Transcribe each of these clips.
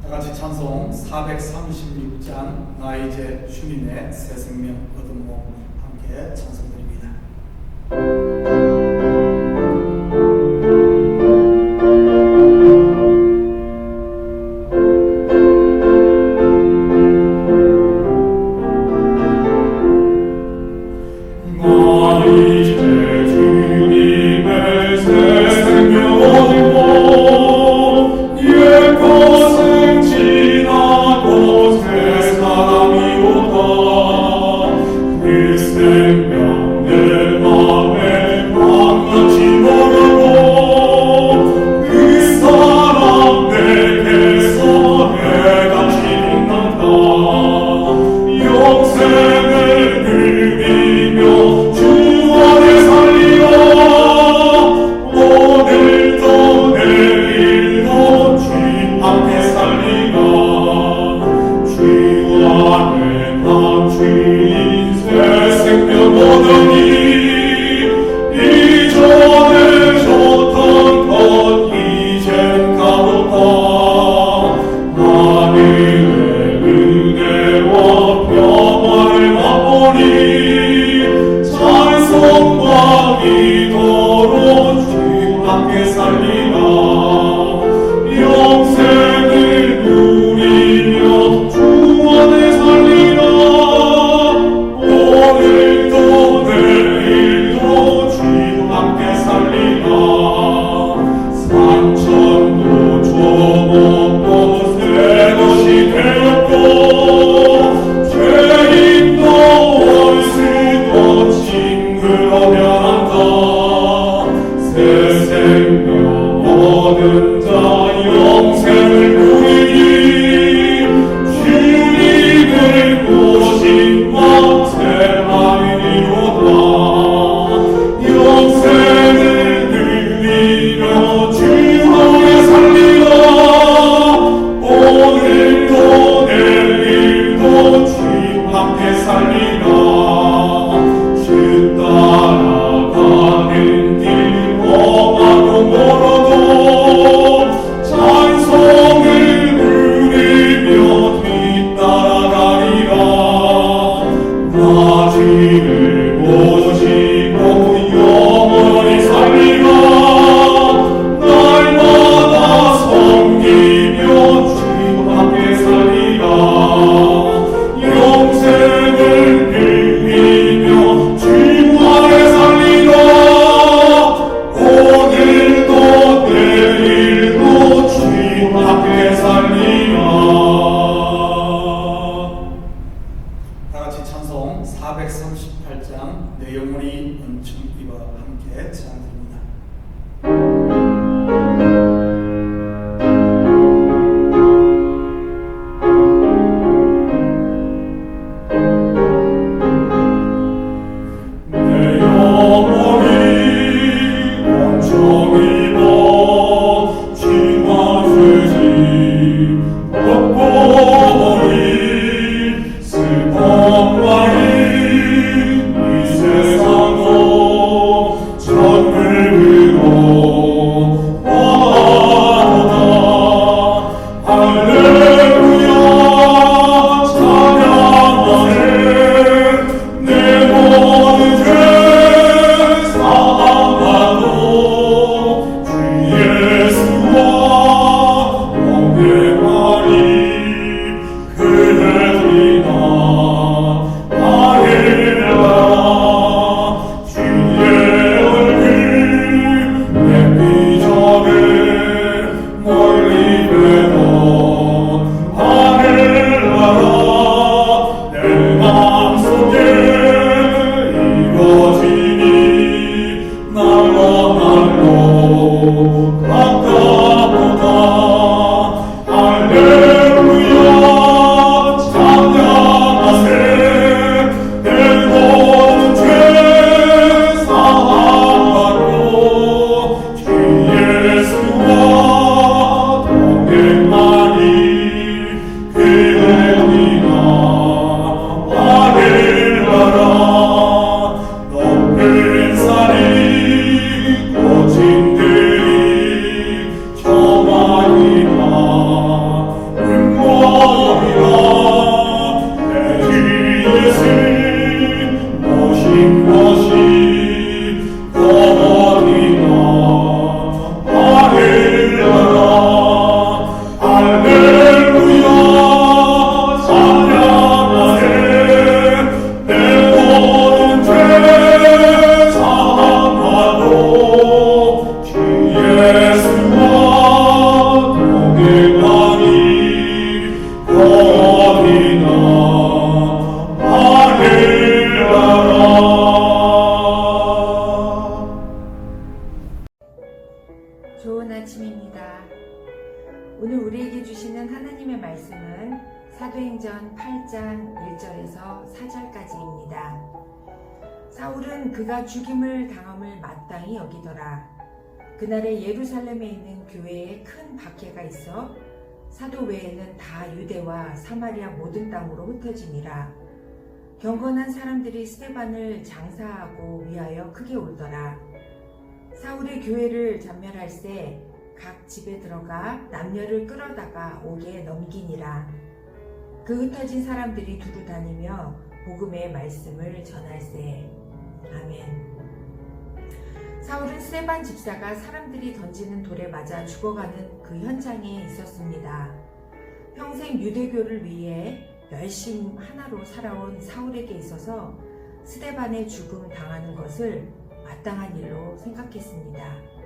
다같이 찬송 436장 나 이제 주님의 새 생명 얻은 몸 함께 찬송드립니다. 오늘도 내일도 주님 앞에 우리에게 주시는 하나님의 말씀은 사도행전 8장 1절에서 4절까지입니다. 사울은 그가 죽임을 당함을 마땅히 여기더라. 그날에 예루살렘에 있는 교회에 큰 박해가 있어 사도 외에는 다 유대와 사마리아 모든 땅으로 흩어지니라. 경건한 사람들이 스데반을 장사하고 위하여 크게 울더라. 사울이 교회를 전멸할새 각 집에 들어가 남녀를 끌어다가 옥에 넘기니라. 그 흩어진 사람들이 두루 다니며 복음의 말씀을 전할세. 아멘. 사울은 스데반 집사가 사람들이 던지는 돌에 맞아 죽어가는 그 현장에 있었습니다. 평생 유대교를 위해 열심 하나로 살아온 사울에게 있어서 스데반의 죽음 당하는 것을 마땅한 일로 생각했습니다.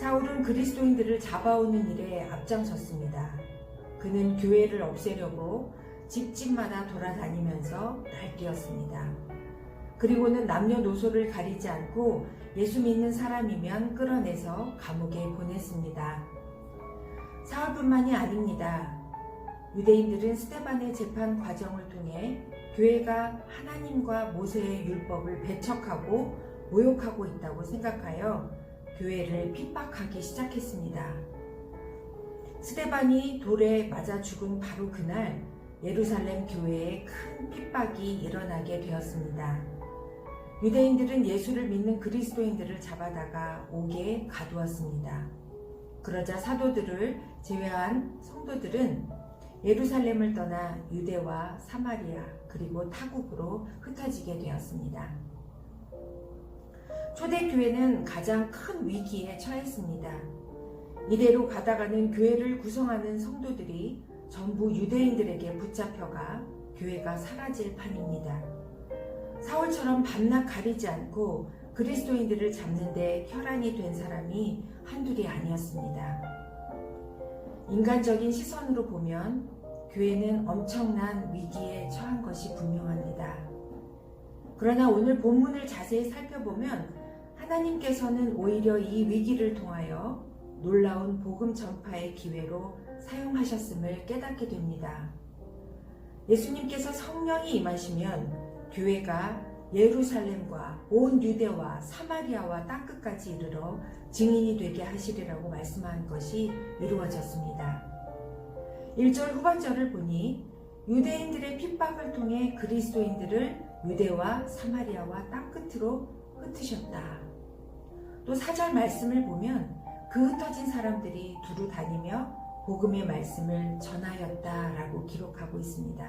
사울은 그리스도인들을 잡아오는 일에 앞장섰습니다. 그는 교회를 없애려고 집집마다 돌아다니면서 날뛰었습니다. 그리고는 남녀노소를 가리지 않고 예수 믿는 사람이면 끌어내서 감옥에 보냈습니다. 사울뿐만이 아닙니다. 유대인들은 스데반의 재판 과정을 통해 교회가 하나님과 모세의 율법을 배척하고 모욕하고 있다고 생각하여 교회를 핍박하기 시작했습니다. 스데반이 돌에 맞아 죽은 바로 그날 예루살렘 교회에 큰 핍박이 일어나게 되었습니다. 유대인들은 예수를 믿는 그리스도인들을 잡아다가 옥에 가두었습니다. 그러자 사도들을 제외한 성도들은 예루살렘을 떠나 유대와 사마리아 그리고 타국으로 흩어지게 되었습니다. 초대교회는 가장 큰 위기에 처했습니다. 이대로 가다가는 교회를 구성하는 성도들이 전부 유대인들에게 붙잡혀가 교회가 사라질 판입니다. 사울처럼 밤낮 가리지 않고 그리스도인들을 잡는 데 혈안이 된 사람이 한둘이 아니었습니다. 인간적인 시선으로 보면 교회는 엄청난 위기에 처한 것이 분명합니다. 그러나 오늘 본문을 자세히 살펴보면 하나님께서는 오히려 이 위기를 통하여 놀라운 복음 전파의 기회로 사용하셨음을 깨닫게 됩니다. 예수님께서 성령이 임하시면 교회가 예루살렘과 온 유대와 사마리아와 땅끝까지 이르러 증인이 되게 하시리라고 말씀한 것이 이루어졌습니다. 1절 후반절을 보니 유대인들의 핍박을 통해 그리스도인들을 유대와 사마리아와 땅끝으로 흩으셨다. 또 4절 말씀을 보면 그 흩어진 사람들이 두루 다니며 복음의 말씀을 전하였다라고 기록하고 있습니다.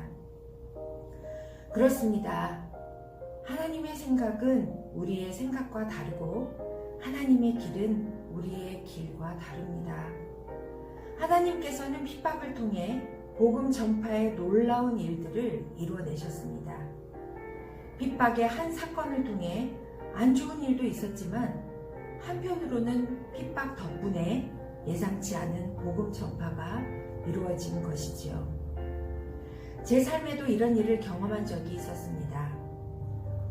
그렇습니다. 하나님의 생각은 우리의 생각과 다르고 하나님의 길은 우리의 길과 다릅니다. 하나님께서는 핍박을 통해 복음 전파의 놀라운 일들을 이루어내셨습니다. 핍박의 한 사건을 통해 안 좋은 일도 있었지만 한편으로는 핍박 덕분에 예상치 않은 복음 전파가 이루어진 것이지요. 제 삶에도 이런 일을 경험한 적이 있었습니다.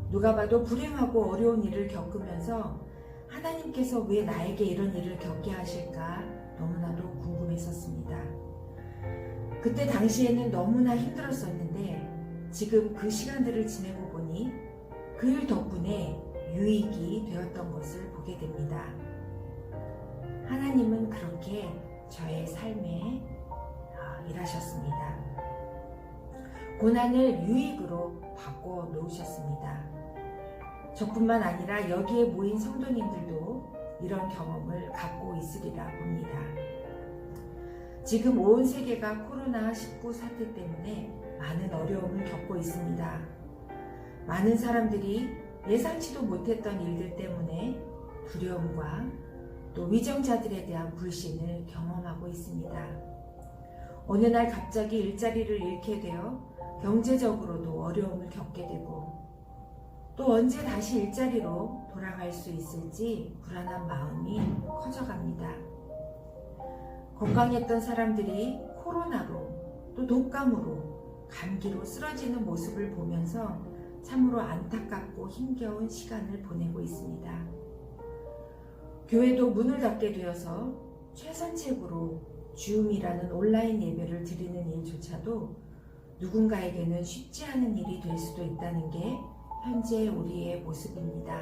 누가 봐도 불행하고 어려운 일을 겪으면서 하나님께서 왜 나에게 이런 일을 겪게 하실까 너무나도 궁금했었습니다. 그때 당시에는 너무나 힘들었었는데 지금 그 시간들을 지내고 보니 그 일 덕분에 유익이 되었던 것을 보게 됩니다. 하나님은 그렇게 저의 삶에 일하셨습니다. 고난을 유익으로 바꿔 놓으셨습니다. 저뿐만 아니라 여기에 모인 성도님들도 이런 경험을 갖고 있으리라 봅니다. 지금 온 세계가 코로나19 사태 때문에 많은 어려움을 겪고 있습니다. 많은 사람들이 예상치도 못했던 일들 때문에 두려움과 또 위정자들에 대한 불신을 경험하고 있습니다. 어느 날 갑자기 일자리를 잃게 되어 경제적으로도 어려움을 겪게 되고 또 언제 다시 일자리로 돌아갈 수 있을지 불안한 마음이 커져갑니다. 건강했던 사람들이 코로나로 또 독감으로 감기로 쓰러지는 모습을 보면서 참으로 안타깝고 힘겨운 시간을 보내고 있습니다. 교회도 문을 닫게 되어서 최선책으로 줌이라는 온라인 예배를 드리는 일조차도 누군가에게는 쉽지 않은 일이 될 수도 있다는 게 현재 우리의 모습입니다.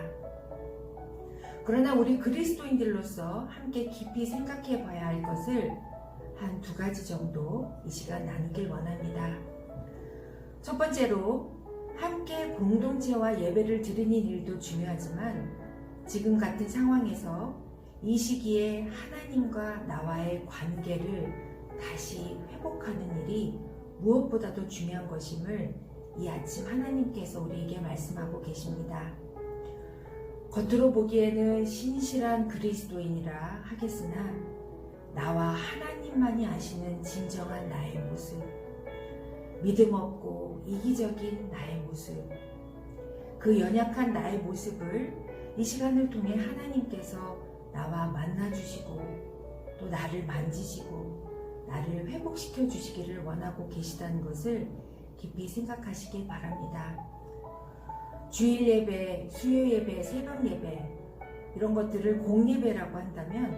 그러나 우리 그리스도인들로서 함께 깊이 생각해 봐야 할 것을 한 두 가지 정도 이 시간 나누길 원합니다. 첫 번째로 함께 공동체와 예배를 드리는 일도 중요하지만 지금 같은 상황에서 이 시기에 하나님과 나와의 관계를 다시 회복하는 일이 무엇보다도 중요한 것임을 이 아침 하나님께서 우리에게 말씀하고 계십니다. 겉으로 보기에는 신실한 그리스도인이라 하겠으나 나와 하나님만이 아시는 진정한 나의 모습, 믿음 없고 이기적인 나의 모습, 그 연약한 나의 모습을 이 시간을 통해 하나님께서 나와 만나주시고 또 나를 만지시고 나를 회복시켜 주시기를 원하고 계시다는 것을 깊이 생각하시길 바랍니다. 주일 예배, 수요 예배, 새벽 예배 이런 것들을 공예배라고 한다면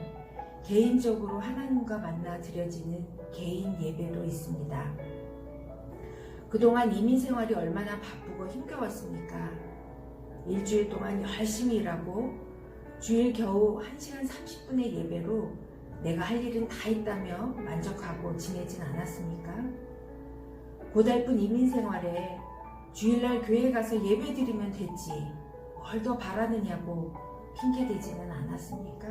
개인적으로 하나님과 만나 드려지는 개인 예배도 있습니다. 그동안 이민 생활이 얼마나 바쁘고 힘겨웠습니까? 일주일 동안 열심히 일하고 주일 겨우 1시간 30분의 예배로 내가 할 일은 다 있다며 만족하고 지내진 않았습니까? 고달픈 이민 생활에 주일날 교회 가서 예배 드리면 됐지 뭘 더 바라느냐고 핑계대지는 않았습니까?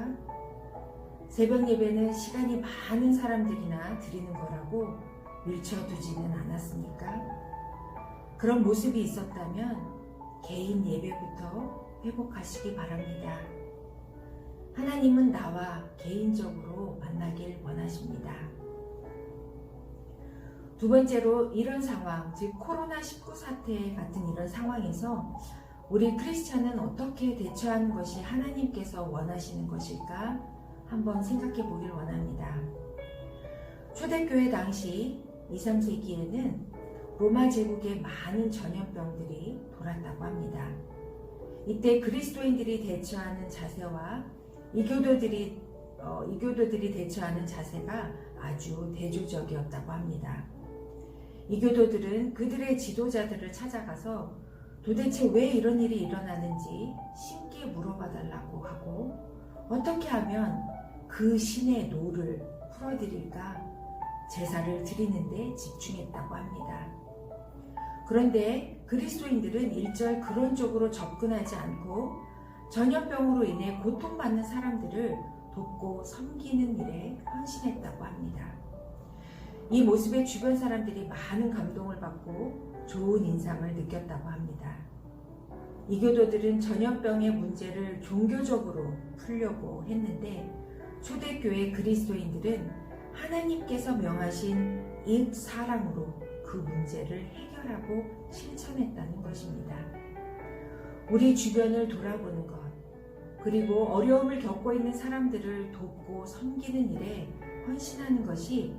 새벽 예배는 시간이 많은 사람들이나 드리는 거라고 밀쳐두지는 않았습니까? 그런 모습이 있었다면 개인 예배부터 회복하시기 바랍니다. 하나님은 나와 개인적으로 만나길 원하십니다. 두 번째로 이런 상황, 즉 코로나19 사태 같은 이런 상황에서 우리 크리스찬은 어떻게 대처하는 것이 하나님께서 원하시는 것일까 한번 생각해 보길 원합니다. 초대교회 당시 2, 3세기에는 로마 제국의 많은 전염병들이 돌았다고 합니다. 이때 그리스도인들이 대처하는 자세와 이교도들이 대처하는 자세가 아주 대조적이었다고 합니다. 이교도들은 그들의 지도자들을 찾아가서 도대체 왜 이런 일이 일어나는지 신께 물어봐 달라고 하고 어떻게 하면 그 신의 노를 풀어드릴까 제사를 드리는데 집중했다고 합니다. 그런데 그리스도인들은 일절 그런 쪽으로 접근하지 않고 전염병으로 인해 고통받는 사람들을 돕고 섬기는 일에 헌신했다고 합니다. 이 모습에 주변 사람들이 많은 감동을 받고 좋은 인상을 느꼈다고 합니다. 이교도들은 전염병의 문제를 종교적으로 풀려고 했는데 초대교회 그리스도인들은 하나님께서 명하신 이웃 사랑으로 그 문제를 해결하고 실천했다는 것입니다. 우리 주변을 돌아보는 것, 그리고 어려움을 겪고 있는 사람들을 돕고 섬기는 일에 헌신하는 것이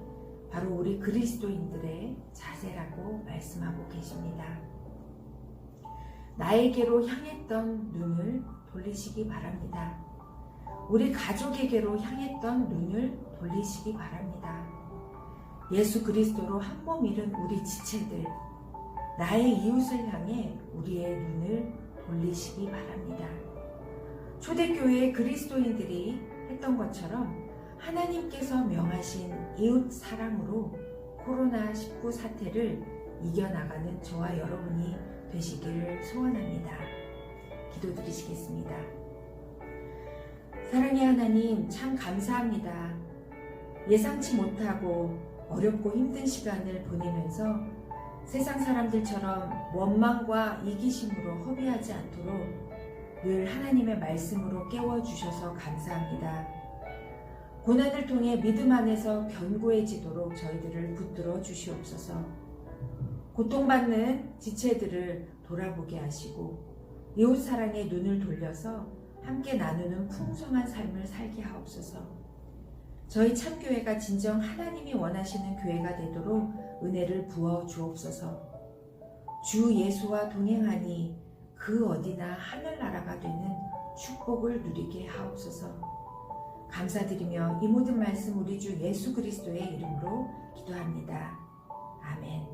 바로 우리 그리스도인들의 자세라고 말씀하고 계십니다. 나에게로 향했던 눈을 돌리시기 바랍니다. 우리 가족에게로 향했던 눈을 돌리시기 바랍니다. 예수 그리스도로 한 몸 이룬 우리 지체들, 나의 이웃을 향해 우리의 눈을 돌리시기 바랍니다. 초대교회의 그리스도인들이 했던 것처럼 하나님께서 명하신 이웃 사랑으로 코로나19 사태를 이겨나가는 저와 여러분이 되시기를 소원합니다. 기도드리시겠습니다. 사랑의 하나님, 참 감사합니다. 예상치 못하고 어렵고 힘든 시간을 보내면서 세상 사람들처럼 원망과 이기심으로 허비하지 않도록 늘 하나님의 말씀으로 깨워주셔서 감사합니다. 고난을 통해 믿음 안에서 견고해지도록 저희들을 붙들어 주시옵소서. 고통받는 지체들을 돌아보게 하시고 이웃사랑의 눈을 돌려서 함께 나누는 풍성한 삶을 살게 하옵소서. 저희 참교회가 진정 하나님이 원하시는 교회가 되도록 은혜를 부어 주옵소서. 주 예수와 동행하니 그 어디나 하늘나라가 되는 축복을 누리게 하옵소서. 감사드리며 이 모든 말씀 우리 주 예수 그리스도의 이름으로 기도합니다. 아멘.